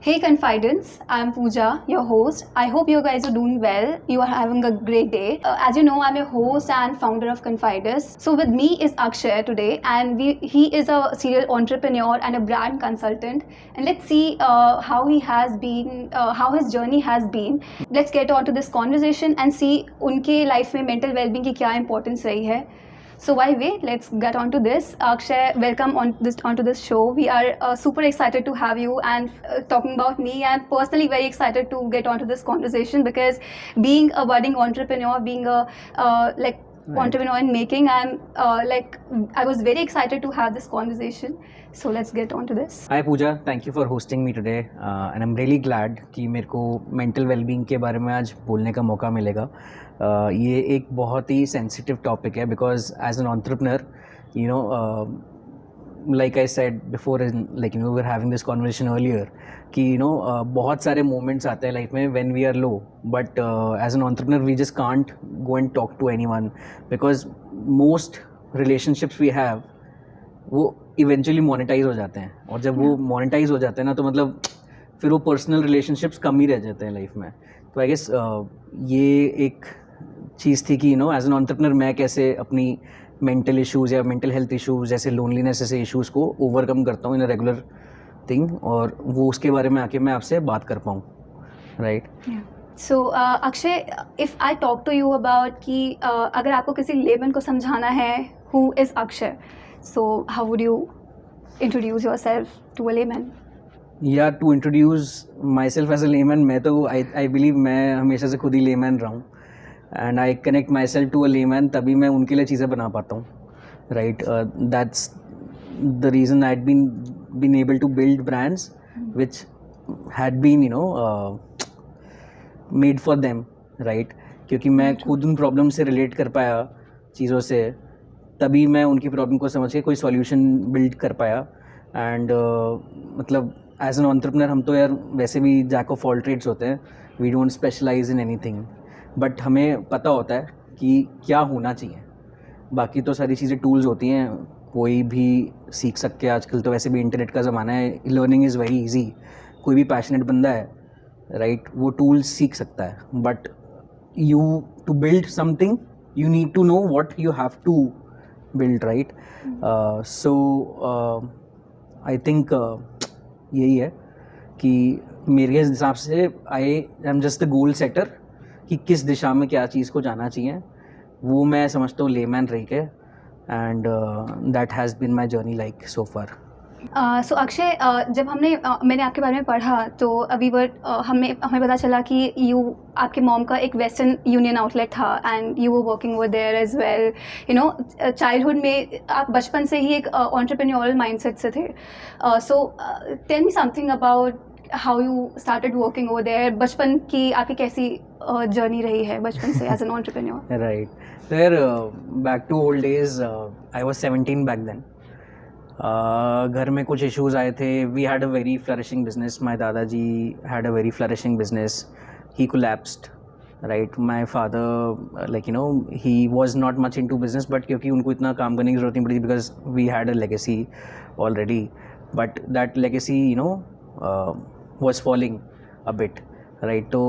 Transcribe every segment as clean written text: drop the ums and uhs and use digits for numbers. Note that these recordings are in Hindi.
Hey Confidence, I'm Pooja, your host. I hope you guys are doing well. You are having a great day. As you know, I'm your host and founder of Confidence. So with me is Akshay today, and he is a serial entrepreneur and a brand consultant. And let's see how he has been, how his journey has been. Let's get on to this conversation and see उनके life में mental well-being की क्या importance रही है. So why wait? Let's get on to this. Akshay, welcome onto this show. We are super excited to have you, and talking about me, I'm personally very excited to get onto this conversation because being a budding entrepreneur, being a entrepreneur in making, I was very excited to have this conversation. So let's get on to this. Hi Pooja, thank you for hosting me today, and I'm really glad कि मेरे को mental well-being के बारे में आज बोलने का मौका मिलेगा. ये एक बहुत ही sensitive topic है because as an entrepreneur, you know, like I said before, we were having this conversation earlier, कि बहुत सारे moments आते हैं life में when we are low, but as an entrepreneur we just can't go and talk to anyone because most relationships we have वो इवेंचुअली मोनेटाइज हो जाते हैं, और जब वो मोनेटाइज हो जाते हैं ना तो मतलब फिर वो पर्सनल रिलेशनशिप्स कम ही रह जाते हैं लाइफ में. तो आई गेस ये एक चीज़ थी कि एज एन एंटरप्रेन्योर मैं कैसे अपनी मेंटल इश्यूज़ या मेंटल हेल्थ इश्यूज़ जैसे लोनलीनेस जैसे इश्यूज़ को ओवरकम करता हूँ इन अ रेगुलर थिंग, और वो उसके बारे में आके मैं आपसे बात कर पाऊँ. Right. So Akshay, if I talk to you about कि अगर आपको किसी लेमन को समझाना है who is Akshay, so how would you introduce yourself to a layman? Yeah, to introduce myself as a layman, मैं तो I believe मैं हमेशा से खुद ही layman रहा हूँ, and I connect myself to a layman, तभी मैं उनके लिए चीज़ें बना पाता हूँ. Right, that's the reason I'd been able to build brands which had been made for them, right? क्योंकि मैं खुद उन प्रॉब्लम से रिलेट कर पाया चीज़ों से, तभी मैं उनकी प्रॉब्लम को समझ के कोई सॉल्यूशन बिल्ड कर पाया. एंड मतलब एज एन एंटरप्रेन्योर हम तो यार वैसे भी जैक ऑफ ऑल ट्रेड्स होते हैं, we don't specialize in anything, but हमें पता होता है कि क्या होना चाहिए. बाकी तो सारी चीज़ें टूल्स होती हैं, कोई भी सीख सकते हैं. आजकल तो वैसे भी इंटरनेट का ज़माना है, लर्निंग इज़ वेरी ईजी. कोई भी पैशनेट बंदा है, राइट, वो टूल्स सीख सकता है, but you to build something you need to know what you have to build, right? So I think यही है कि मेरे हिसाब से I am just the goal setter कि किस दिशा में क्या चीज़ को जाना चाहिए, वो मैं समझता हूँ लेमैन रह के, and that has been my journey like so far. So Akshay, जब मैंने आपके बारे में पढ़ा तो हमें पता चला कि आपके मॉम का एक वेस्टर्न यूनियन आउटलेट था and you were working over there as well. Childhood में आप बचपन से ही एक एंटरप्रेन्योरल माइंडसेट से थे. So tell me something about how you started working over there. बचपन की आपकी कैसी जर्नी रही है बचपन से as an entrepreneur? Right. There back to old days, I was 17 back then. घर में कुछ इश्यूज़ आए थे. We had a very flourishing business. My दादाजी had a very flourishing business. He collapsed, right. My father he was not much into business, but क्योंकि उनको इतना काम करने की ज़रूरत नहीं पड़ी because we had a legacy already, but that legacy was falling a bit, right? So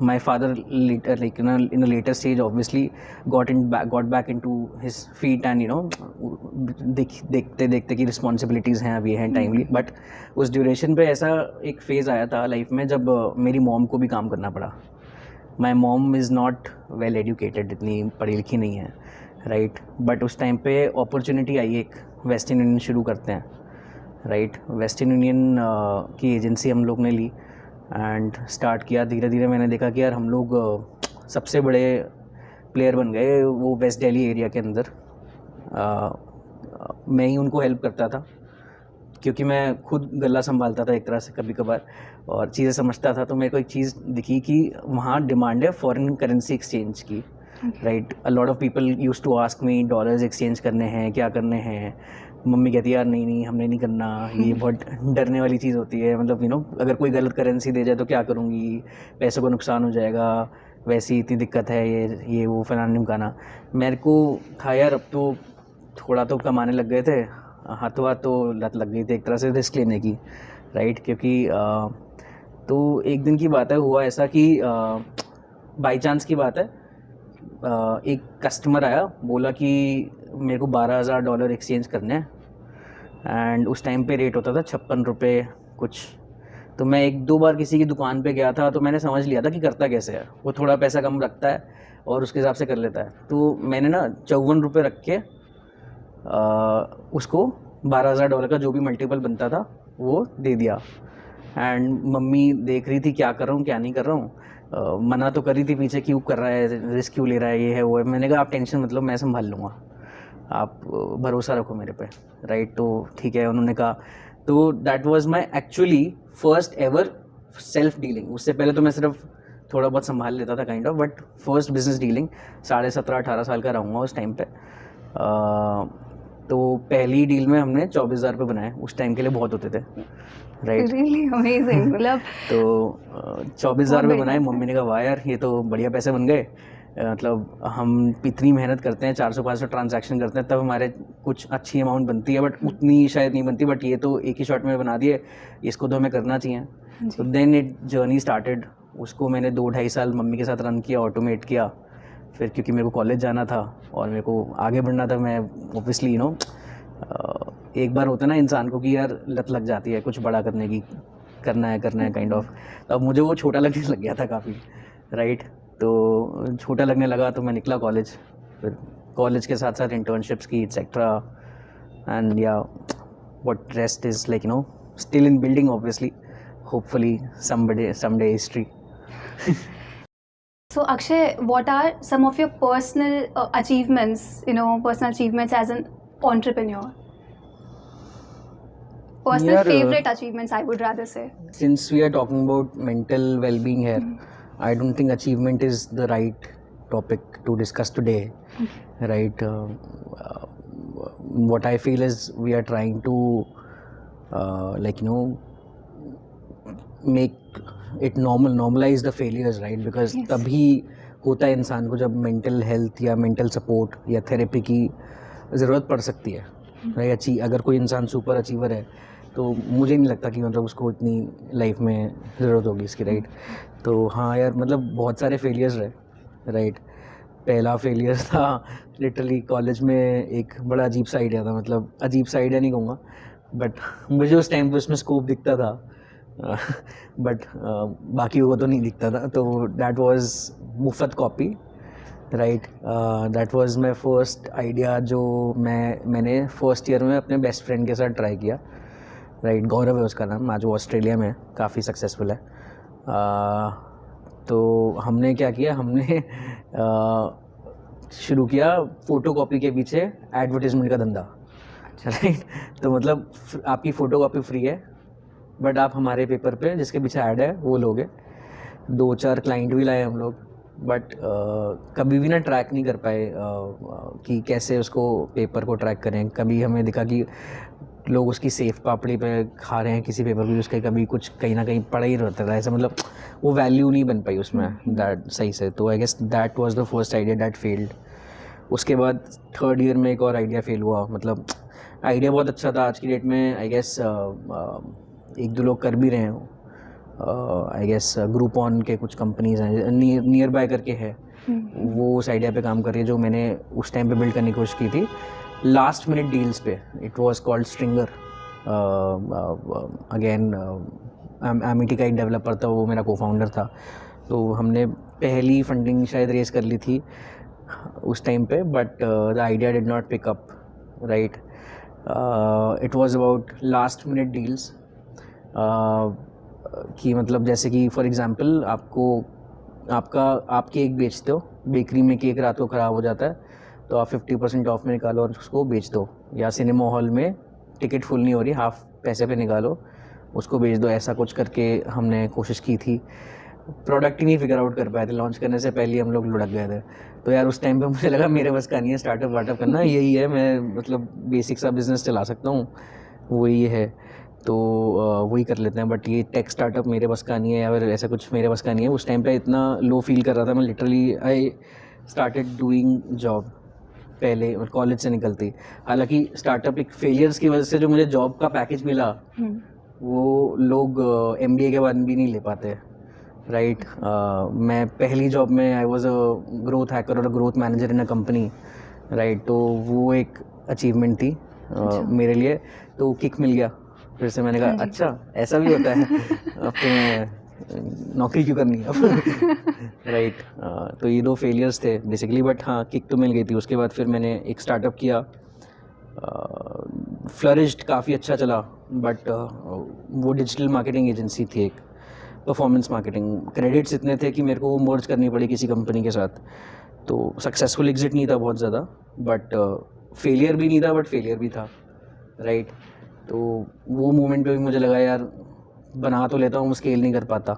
my father later, in a later stage, obviously got back into his feet, and देखते देखते कि रिस्पॉन्सिबिलिटीज़ हैं, अभी हैं टाइमली. बट उस ड्यूरेशन पे ऐसा एक फेज़ आया था लाइफ में जब मेरी मॉम को भी काम करना पड़ा. My mom is not well educated, इतनी पढ़ी लिखी नहीं है, राइट. बट उस टाइम पे अपॉर्चुनिटी आई, एक वेस्टर्न यूनियन शुरू करते हैं, राइट. वेस्टर्न यूनियन की एजेंसी हम लोग ने ली एंड स्टार्ट किया. धीरे धीरे मैंने देखा कि यार हम लोग सबसे बड़े प्लेयर बन गए वो वेस्ट दिल्ली एरिया के अंदर. मैं ही उनको हेल्प करता था क्योंकि मैं खुद गला संभालता था एक तरह से कभी कभार, और चीज़ें समझता था. तो मेरे को एक चीज़ दिखी कि वहाँ डिमांड है फॉरेन करेंसी एक्सचेंज की, right. A lot of people use to ask me dollars exchange करने हैं, क्या करने हैं. मम्मी कहती है यार नहीं हमने नहीं करना, ये बहुत डरने वाली चीज़ होती है. मतलब अगर कोई गलत करेंसी दे जाए तो क्या करूँगी, पैसों को नुकसान हो जाएगा, वैसी इतनी दिक्कत है, ये वो फलाना निमकाना. मेरे को था यार अब तो थोड़ा तो कमाने लग गए थे, हाथों हाथ तो लत लग गई थी एक तरह से रिस्क लेने की, राइट क्योंकि तो एक दिन की बात है, हुआ ऐसा कि बाई चांस की बात है, एक कस्टमर आया, बोला कि मेरे को $12,000 एक्सचेंज करने हैं, एंड उस टाइम पे रेट होता था 56 रुपये कुछ। तो मैं 1-2 बार किसी की दुकान पे गया था, तो मैंने समझ लिया था कि करता कैसे है, वो थोड़ा पैसा कम रखता है और उसके हिसाब से कर लेता है। तो मैंने ना 54 रुपये रख के उसको $12,000 का जो भी मल्टीपल बनता था वो दे दिया। एंड मम्मी देख रही थी क्या कर रहा हूँ क्या नहीं कर रहा हूँ, मना तो कर रही थी पीछे, क्यों कर रहा है, रिस्क क्यों ले रहा है, ये है वो है। मैंने कहा आप टेंशन मतलब मैं संभाल लूँगा, आप भरोसा रखो मेरे पे, राइट। तो ठीक है, उन्होंने कहा। तो that was my actually first ever self dealing. उससे पहले तो मैं सिर्फ थोड़ा बहुत संभाल लेता था kind of, but first business dealing 17.5-18 साल का रहूँगा उस टाइम पे। तो पहली डील में हमने 24,000 रुपये बनाए, उस टाइम के लिए बहुत होते थे, राइट। Really amazing. मतलब तो 24,000 रुपये बढ़िया बनाए। था। मम्मी ने कहा वाह यार ये तो बढ़िया पैसे बन गए। मतलब हम इतनी मेहनत करते हैं, 400-500 ट्रांजैक्शन करते हैं, तब हमारे कुछ अच्छी अमाउंट बनती है, बट उतनी शायद नहीं बनती, बट ये तो एक ही शॉट में बना दिए, इसको तो हमें करना चाहिए। तो देन इट जर्नी स्टार्टेड। उसको मैंने 2-2.5 साल मम्मी के साथ रन किया, ऑटोमेट किया। फिर क्योंकि मेरे को कॉलेज जाना था और मेरे को आगे बढ़ना था, मैं ऑब्वियसली एक बार होता है ना इंसान को कि यार लत लग जाती है कुछ बड़ा करने की, करना है काइंड ऑफ। अब मुझे वो छोटा लगने लग गया था काफ़ी, राइट। तो छोटा लगने लगा तो मैं निकला कॉलेज, फिर कॉलेज के साथ साथ इंटर्नशिप्स की एक्सेट्रा, एंड या what rest is like still in building obviously, hopefully someday history. So Akshay, what are some of your personal achievements, personal achievements as an entrepreneur? Personal यार, favorite achievements, I would rather say. Since we are talking about mental well-being here, I don't think achievement is the right topic to discuss today, right? What I feel is we are trying to make it normalize the failures, right? Because Yes. तभी होता है इंसान को जब मेंटल हेल्थ या मेंटल सपोर्ट या थेरेपी की ज़रूरत पड़ सकती है, राइट। अगर कोई इंसान सुपर अचीवर है तो मुझे नहीं लगता कि मतलब उसको इतनी लाइफ में ज़रूरत होगी इसकी, राइट। तो हाँ यार, मतलब बहुत सारे फेलियर्स रहे, राइट। पहला फेलियर था लिटरली कॉलेज में, एक बड़ा अजीब सा आइडिया था, मतलब अजीब सा आइडिया नहीं कहूँगा, बट मुझे उस टाइम पे उसमें स्कोप दिखता था, बट बाकी को तो नहीं दिखता था। तो दैट वाज मुफ्त copy, right. That was my first idea जो मैंने फर्स्ट ईयर में अपने बेस्ट फ्रेंड के साथ ट्राई किया, राइट। गौरव है उसका नाम, आज वो ऑस्ट्रेलिया में काफ़ी सक्सेसफुल है। तो हमने क्या किया, हमने शुरू किया फ़ोटोकॉपी के पीछे एडवर्टीज़मेंट का धंधा, राइट। तो मतलब आपकी फ़ोटोकॉपी फ्री है, बट आप हमारे पेपर पे जिसके पीछे ऐड है वो लोगे। 2-4 क्लाइंट भी लाए हम लोग, बट कभी भी ना ट्रैक नहीं कर पाए कि कैसे उसको पेपर को ट्रैक करें। कभी हमें दिखा कि लोग उसकी सेफ पापड़ी पे खा रहे हैं किसी पेपर को, उसके कभी कुछ कहीं ना कहीं पड़ा ही रहता था, ऐसा मतलब वो वैल्यू नहीं बन पाई उसमें दैट सही से। तो I guess that was the first idea that failed. उसके बाद थर्ड ईयर में एक और आइडिया फेल हुआ, मतलब आइडिया बहुत अच्छा था, आज की डेट में आई गेस 1-2 लोग कर भी रहे हैं। आई गेस ग्रुप ऑन के कुछ कंपनीज हैं, नियर बाय करके है, वो उस आइडिया पे काम कर रही है जो मैंने उस टाइम पे बिल्ड करने की कोशिश की थी लास्ट मिनट डील्स पे। It was called stringer. Again Amity का एक डेवलपर था, वो मेरा को-फाउंडर था। तो हमने पहली फंडिंग शायद रेज कर ली थी उस टाइम पे, but the idea did not pick up, right. It was about last minute deals, कि मतलब जैसे कि फॉर एग्जांपल आप केक बेचते हो, बेकरी में केक रात को ख़राब हो जाता है तो आप 50% ऑफ में निकालो और उसको बेच दो, या सिनेमा हॉल में टिकट फुल नहीं हो रही, हाफ पैसे पे निकालो उसको बेच दो। ऐसा कुछ करके हमने कोशिश की थी, प्रोडक्ट ही नहीं फिगर आउट कर पाए थे, लॉन्च करने से पहले ही हम लोग लुढ़क गए थे। तो यार उस टाइम पे मुझे लगा मेरे बस का नहीं है स्टार्टअप वार्टअप करना, यही है, मैं मतलब बेसिक सा बिज़नेस चला सकता हूँ, वही है, तो वही कर लेते हैं। बट ये टेक स्टार्टअप मेरे बस का नहीं है या फिर ऐसा कुछ मेरे बस का नहीं है। उस टाइम पे इतना लो फील कर रहा था मैं, literally I started doing job पहले कॉलेज से निकलती। हालांकि स्टार्टअप एक फेलियर्स की वजह से जो मुझे जॉब का पैकेज मिला वो लोग MBA के बाद भी नहीं ले पाते, राइट. मैं पहली जॉब में I was a growth hacker और growth manager in a company, right. तो वो एक अचीवमेंट थी मेरे लिए. तो किक मिल गया फिर से. मैंने कहा हाँ जी. अच्छा ऐसा भी होता है, अब तो मैं नौकरी क्यों करनी है अब. राइट. तो ये 2 फेलियर्स थे बेसिकली, बट हाँ किक तो मिल गई थी. उसके बाद फिर मैंने एक स्टार्टअप किया, फ्लरिश्ड, काफ़ी अच्छा चला, बट वो डिजिटल मार्केटिंग एजेंसी थी, एक परफॉर्मेंस मार्केटिंग. क्रेडिट्स इतने थे कि मेरे को वो मर्ज करनी पड़ी किसी कंपनी के साथ. तो सक्सेसफुल एग्जिट नहीं था बहुत ज़्यादा, बट फेलियर भी नहीं था, बट फेलियर भी था, राइट. तो वो मोमेंट पे भी मुझे लगा यार बना तो लेता हूँ, स्केल नहीं कर पाता,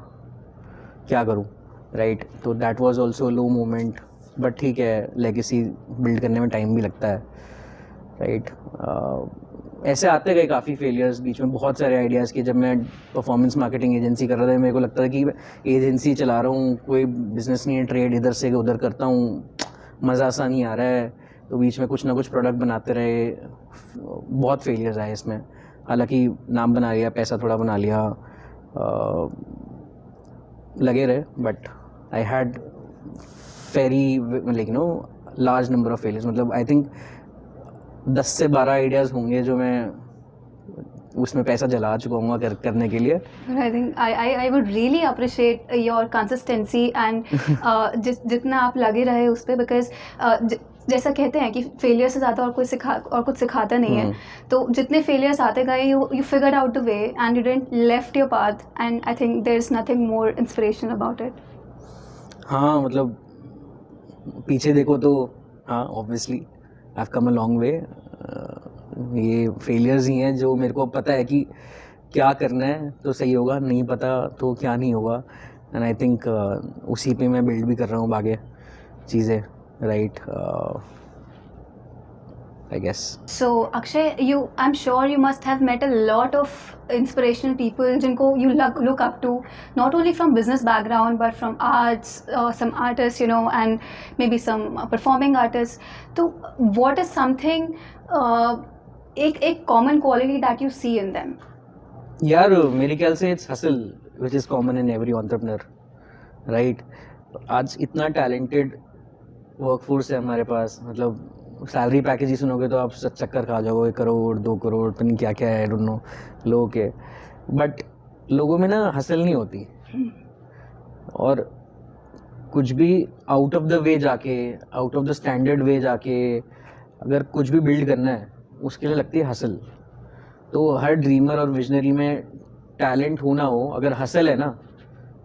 क्या करूँ, राइट. तो that was also low moment, but ठीक है, लेगेसी बिल्ड करने में टाइम भी लगता है, राइट. ऐसे आते गए काफ़ी फेलियर्स बीच में, बहुत सारे आइडियाज़ के. जब मैं परफॉर्मेंस मार्केटिंग एजेंसी कर रहा था, मेरे को लगता था कि एजेंसी चला रहा हूँ, कोई बिजनेस नहीं है, ट्रेड इधर से उधर करता हूँ, मज़ा सा नहीं आ रहा है. तो बीच में कुछ ना कुछ प्रोडक्ट बनाते रहे, बहुत फेलियर्स आए इसमें. हालांकि नाम बना लिया, पैसा थोड़ा बना लिया, लगे रहे, but I had very like large number of failures. मतलब आई थिंक 10 से 12 आइडियाज़ होंगे जो मैं उसमें पैसा जला चुका हूँ करने के लिए. But I think I would really appreciate your consistency and जितना आप लगे रहे उस पर, because जैसा कहते हैं कि फेलियर से ज़्यादा और कुछ सिखाता नहीं है. तो जितने फेलियर्स आते गए, you figured out the way and you didn't left your path, and I think there's nothing more inspirational about it. हाँ मतलब पीछे देखो तो हाँ obviously I have come a long way. ये फेलियर्स ही हैं जो मेरे को पता है कि क्या करना है तो सही होगा, नहीं पता तो क्या नहीं होगा. एंड आई थिंक उसी पे मैं बिल्ड भी कर रहा हूँ आगे चीज़ें, right. I guess. So Akshay, I'm sure you must have met a lot of inspirational people जिनको you look up to, not only from business background but from arts, some artists, and maybe some performing artists. So what is something एक common quality that you see in them? यार मेरे ख्याल से it's hustle which is common in every entrepreneur, right. आज इतना टैलेंटेड वर्कफोर्स है हमारे पास. मतलब सैलरी पैकेज ही सुनोगे तो आप चक्कर खा जाओगे, 1 करोड़ 2 करोड़ पता नहीं क्या क्या है, आई डोंट नो लोगों के. बट लोगों में ना हसल नहीं होती, और कुछ भी आउट ऑफ द वे जाके, आउट ऑफ द स्टैंडर्ड वे जाके अगर कुछ भी बिल्ड करना है, उसके लिए लगती है हसल. तो हर ड्रीमर और विजनरी में टैलेंट होना हो, अगर हसल है ना,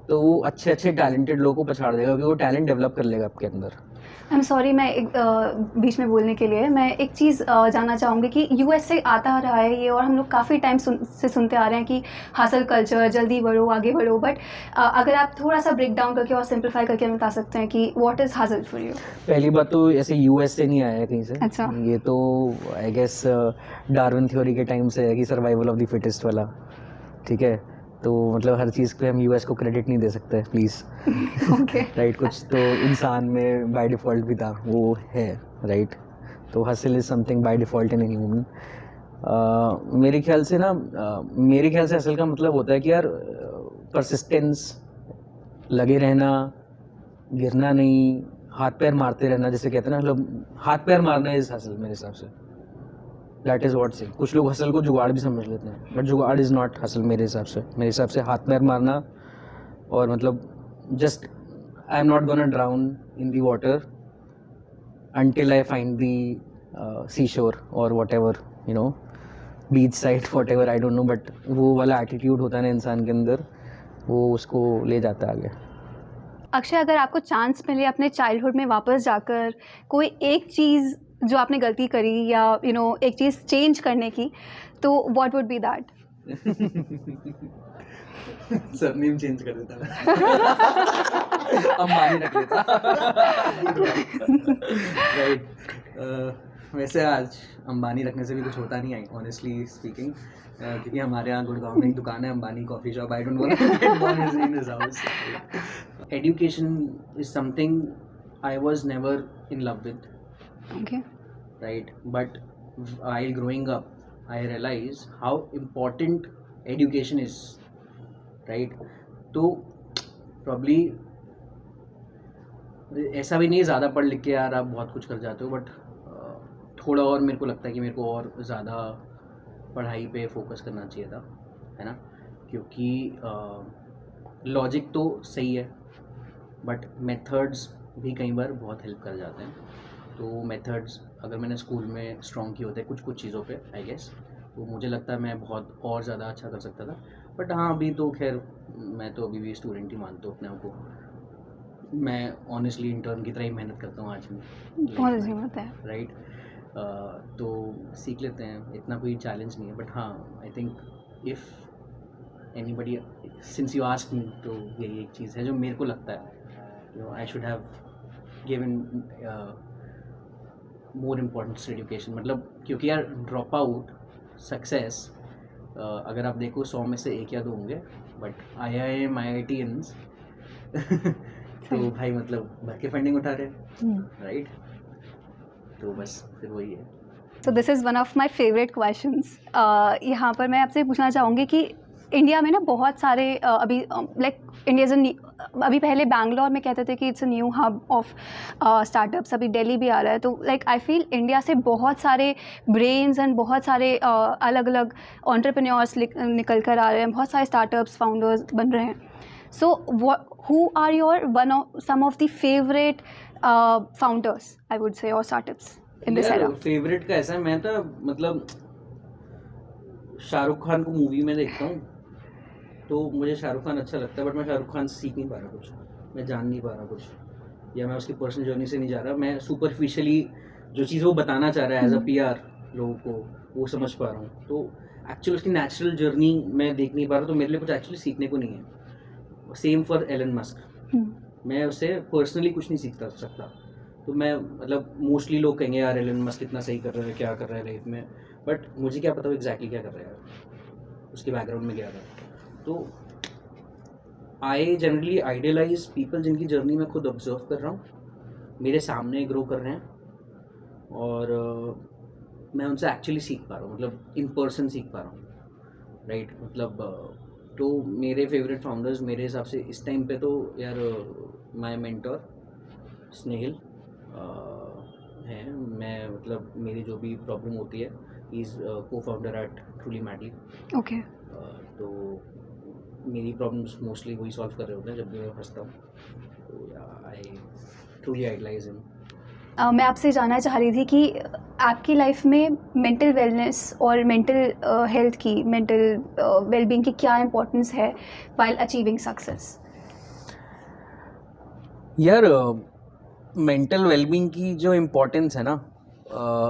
तो वो अच्छे अच्छे टैलेंटेड लोगों को पछाड़ देगा, क्योंकि वो टैलेंट डेवलप कर लेगा आपके अंदर. आई एम सॉरी, मैं बीच में बोलने के लिए मैं एक चीज़ जानना चाहूँगी कि US से आता रहा है ये, और हम लोग काफ़ी टाइम से सुनते आ रहे हैं कि हासिल कल्चर, जल्दी बढ़ो आगे बढ़ो. बट अगर आप थोड़ा सा ब्रेक डाउन करके और सिंप्लीफाई करके हमें बता सकते हैं कि व्हाट इज़ हासिल फॉर यू. पहली बात तो ऐसे US से नहीं आया है कहीं से. अच्छा. ये तो आई गेस डार्विन थ्योरी के टाइम से है कि सर्वाइवल ऑफ द फिटेस्ट वाला, ठीक है. तो मतलब हर चीज़ पे हम US को क्रेडिट नहीं दे सकते प्लीज़. ओके. राइट. कुछ तो इंसान में बाय डिफ़ॉल्ट भी था, वो है, राइट. तो hustle is something by default in any human. मेरे ख्याल से हसल का मतलब होता है कि यार परसिस्टेंस, लगे रहना, गिरना नहीं, हाथ पैर मारते रहना. जैसे कहते हैं ना, मतलब हाथ पैर मारना इज़ हसल मेरे हिसाब से. दैट इज़ व्हाट से. कुछ लोग हसल को जुगाड़ भी समझ लेते हैं, बट जुगाड़ इज़ नॉट हसल मेरे हिसाब से. मेरे हिसाब से हाथ पैर मारना, और मतलब just I am not gonna drown in the water until I find the seashore or whatever, beach side, whatever, I don't know, but वो वाला एटीट्यूड होता है ना इंसान के अंदर, वो उसको ले जाता है आगे. अक्षय, अगर आपको चांस मिले अपने चाइल्डहुड में वापस जाकर कोई एक चीज़ जो आपने गलती करी, या एक चीज़ चेंज करने की, तो what would be that? Surname change कर देता मैं. अंबानी रख लेता. राइट. वैसे आज अंबानी रखने से भी कुछ होता नहीं है, ऑनेस्टली स्पीकिंग, क्योंकि हमारे यहाँ गुड़गांव में एक दुकान है, Ambani coffee shop. I don't want to get born in his house. Education is something I was never in love with. Okay. Right. But while growing up, I realized how important education is right. तो प्रॉब्ली ऐसा भी नहीं ज़्यादा पढ़ लिख के यार आप बहुत कुछ कर जाते हो, बट थोड़ा और मेरे को लगता है कि मेरे को और ज़्यादा पढ़ाई पे फोकस करना चाहिए था, है ना. क्योंकि लॉजिक तो सही है बट मेथड्स भी कई बार बहुत हेल्प कर जाते हैं. तो मेथड्स अगर मैंने स्कूल में स्ट्रॉन्ग किए होते कुछ कुछ चीज़ों पे आई गेस, तो मुझे लगता है मैं बहुत और ज़्यादा अच्छा कर सकता था. बट हाँ, अभी तो खैर मैं तो अभी भी स्टूडेंट ही मानता हूँ अपने आप को. मैं ऑनेस्टली इंटर्न की तरह ही मेहनत करता हूँ आज भी. बहुत अच्छी बात है. राइट. तो सीख लेते हैं, इतना कोई चैलेंज नहीं है. बट हाँ, I think if anybody since you ask me, तो यही एक चीज़ है जो मेरे को लगता है I should have given more importance to education. मतलब क्योंकि यार ड्रॉप आउट सक्सेस अगर आप देखो 100 में से 1 या 2 होंगे, बट IIM IITians तो भाई मतलब भर के फंडिंग उठा रहे हैं, राइट. तो बस फिर वही है. तो this is one of my favourite questions. यहाँ पर मैं आपसे पूछना चाहूँगी कि इंडिया में ना बहुत सारे अभी लाइक इंडिया अभी पहले बैंगलोर में कहते थे कि it's a new hub of startups. अभी दिल्ली भी आ रहा है. तो लाइक आई फील इंडिया से बहुत सारे ब्रेन्स एंड बहुत सारे अलग अलग एंटरप्रेन्योर्स निकल कर आ रहे हैं. बहुत सारे स्टार्टअप्स फाउंडर्स बन रहे हैं. सो who are your some of the favorite founders, I would say, or startups in this era? Favourite का ऐसा है, मैं तो मतलब शाहरुख खान को मूवी में देखता हूँ तो मुझे शाहरुख खान अच्छा लगता है, बट मैं शाहरुख खान से सीख नहीं पा रहा कुछ, मैं जान नहीं पा रहा कुछ, या मैं उसकी पर्सनल जर्नी से नहीं जा रहा. मैं सुपरफिशियली जो चीज़ वो बताना चाह रहा है एज अ PR लोगों को वो समझ पा रहा हूँ. तो एक्चुअली उसकी नेचुरल जर्नी मैं देख नहीं पा रहा, तो मेरे लिए कुछ एक्चुअली सीखने को नहीं है. Same for Elon Musk. मैं उससे पर्सनली कुछ नहीं सीख सकता. तो मैं मतलब मोस्टली लोग कहेंगे यार एलन मस्क कितना सही कर रहा है, क्या कर रहा है लाइफ में, बट मुझे क्या पता वो एग्जैक्टली क्या कर रहा है, उसके बैकग्राउंड में क्या था. तो आई जनरली आइडियलाइज पीपल जिनकी जर्नी मैं खुद ऑब्जर्व कर रहा हूँ, मेरे सामने ग्रो कर रहे हैं, और मैं उनसे एक्चुअली सीख पा रहा हूँ, मतलब इन पर्सन सीख पा रहा हूँ, राइट. मतलब तो मेरे फेवरेट फाउंडर्स मेरे हिसाब से इस टाइम पे तो यार माय मेंटर स्नेहिल हैं. मैं मतलब मेरी जो भी प्रॉब्लम होती है, he is co-founder at Truly Madly. Okay. तो मेरी प्रॉब्लम्स मोस्टली वही सॉल्व कर रहे होते हैं जब भी मैं फंसता हूँ. तो आई ट्रूली आइडलाइज हिम. मैं आपसे जानना चाह रही थी कि आपकी लाइफ में मेंटल वेलनेस और मेंटल हेल्थ की, मेंटल वेलबींग की क्या इम्पोर्टेंस है व्हाइल अचीविंग सक्सेस? यार मेंटल वेलबींग की जो इम्पोर्टेंस है ना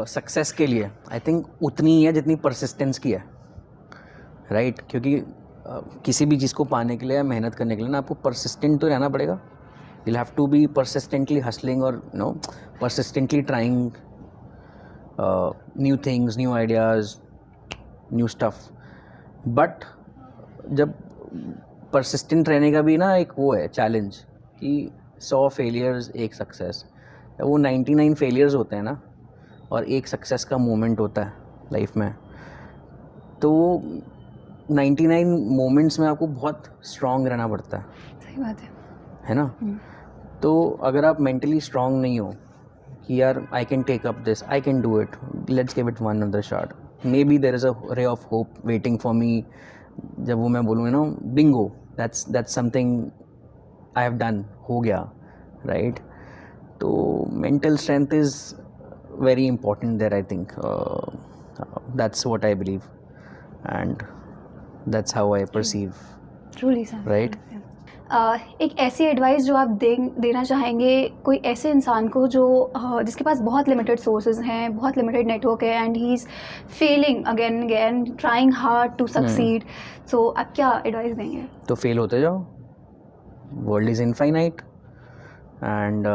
सक्सेस के लिए, आई थिंक उतनी ही है जितनी परसिस्टेंस की है, राइट. क्योंकि किसी भी चीज़ को पाने के लिए या मेहनत करने के लिए ना आपको परसिस्टेंट तो रहना पड़ेगा. you'll have to be persistently hustling, or persistently trying new things, new ideas, new stuff. but जब persistent रहने का भी ना एक वो है चैलेंज कि 100 फेलियर्स एक सक्सेस, वो 99 फेलियर्स होते हैं ना, और एक सक्सेस का मोमेंट होता है लाइफ में. तो 99 मोमेंट्स में आपको बहुत स्ट्रांग रहना पड़ता है. सही बात है ना. तो अगर आप मेंटली स्ट्रांग नहीं हो कि यार I can take up this, I can do it, let's give it one other shot, maybe there is a ray of hope waiting for me. जब वो मैं बोलूँगा ना bingo, that's something I have done, हो गया, राइट. तो mental strength is very important there, I think. That's what I believe and that's how I perceive. Truly sir. Right. एक ऐसी एडवाइस जो आप देना चाहेंगे कोई ऐसे इंसान को जो जिसके पास बहुत लिमिटेड सोर्सेज हैं, बहुत लिमिटेड नेटवर्क है, and he is failing again again, trying hard to succeed. So आप क्या एडवाइस देंगे? तो फेल होते जाओ. World is infinite and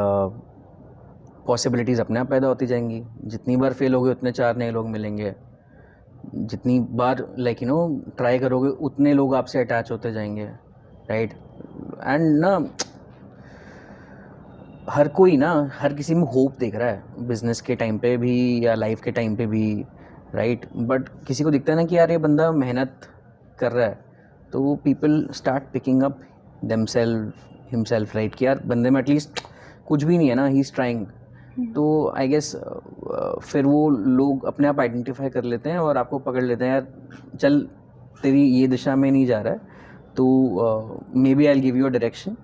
possibilities अपने आप पैदा होती जाएंगी. जितनी बार फेल होगे उतने 4 नए लोग मिलेंगे. जितनी बार ट्राई करोगे उतने लोग आपसे अटैच होते जाएंगे, राइट. एंड ना हर किसी में होप देख रहा है, बिजनेस के टाइम पे भी या लाइफ के टाइम पे भी, राइट. बट किसी को दिखता है ना कि यार ये बंदा मेहनत कर रहा है तो people start picking up himself right कि यार बंदे में एटलीस्ट कुछ भी नहीं है ना, ही इज़ ट्राइंग. तो आई गेस फिर वो लोग अपने आप आइडेंटिफाई कर लेते हैं और आपको पकड़ लेते हैं, यार चल तेरी ये दिशा में नहीं जा रहा है तो maybe I will give you a direction,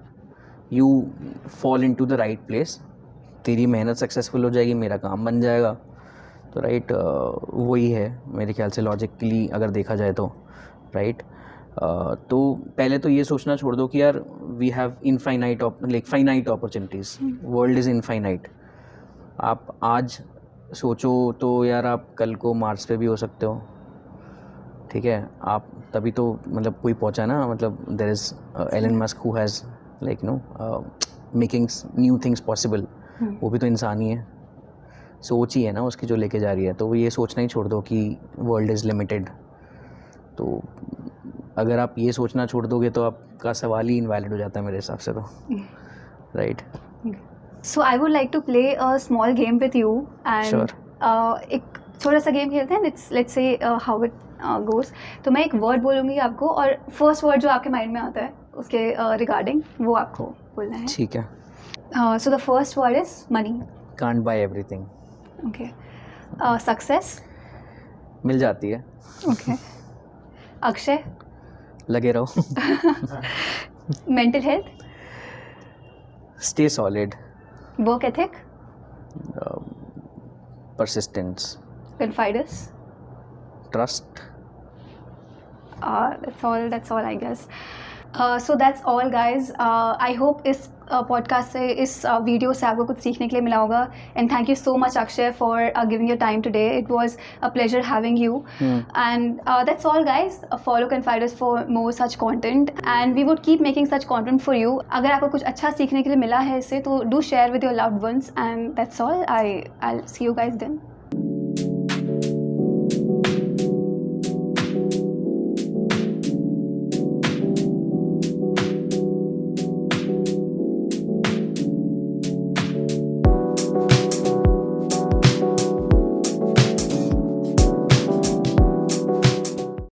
you fall into the right place, तेरी मेहनत सक्सेसफुल हो जाएगी, मेरा काम बन जाएगा. तो राइट वही है मेरे ख्याल से लॉजिकली अगर देखा जाए तो. राइट तो पहले तो ये सोचना छोड़ दो कि यार we have finite opportunities, world is infinite. आप आज सोचो तो यार आप कल को मार्स पे भी हो सकते हो. ठीक है, आप तभी तो मतलब कोई पहुंचा ना, मतलब there is Elon Musk who has like making new things possible. वो भी तो इंसान ही है, सोच ही है ना उसकी जो लेके जा रही है. तो ये सोचना ही छोड़ दो कि वर्ल्ड इज़ लिमिटेड. तो अगर आप ये सोचना छोड़ दोगे तो आपका सवाल ही इनवैलिड हो जाता है मेरे हिसाब से तो. Right. So I would like to play a small game with you and Sure. एक छोटा सा गेम खेलते हैं. Let's say how it goes. तो मैं एक वर्ड बोलूँगी आपको और फर्स्ट वर्ड जो आपके माइंड में आता है उसके रिगार्डिंग वो आपको बोलना है. ठीक है. So the first word is money. Can't buy everything. Okay. Success. मिल जाती है. Okay. अक्षय. लगे रहो. Mental health. Stay solid. Work ethic. Persistence. Confidence. Trust. That's all I guess. So that's all guys. I hope इस पॉडकास्ट से, इस वीडियो से आपको कुछ सीखने के लिए मिला होगा. And thank you so much Akshay for giving your time today. It was a pleasure having you. And that's all guys. Follow Confiders for more such content and we would keep making such content for you. अगर आपको कुछ अच्छा सीखने के लिए मिला है इससे तो do share with your loved ones. And that's all. I see you guys then.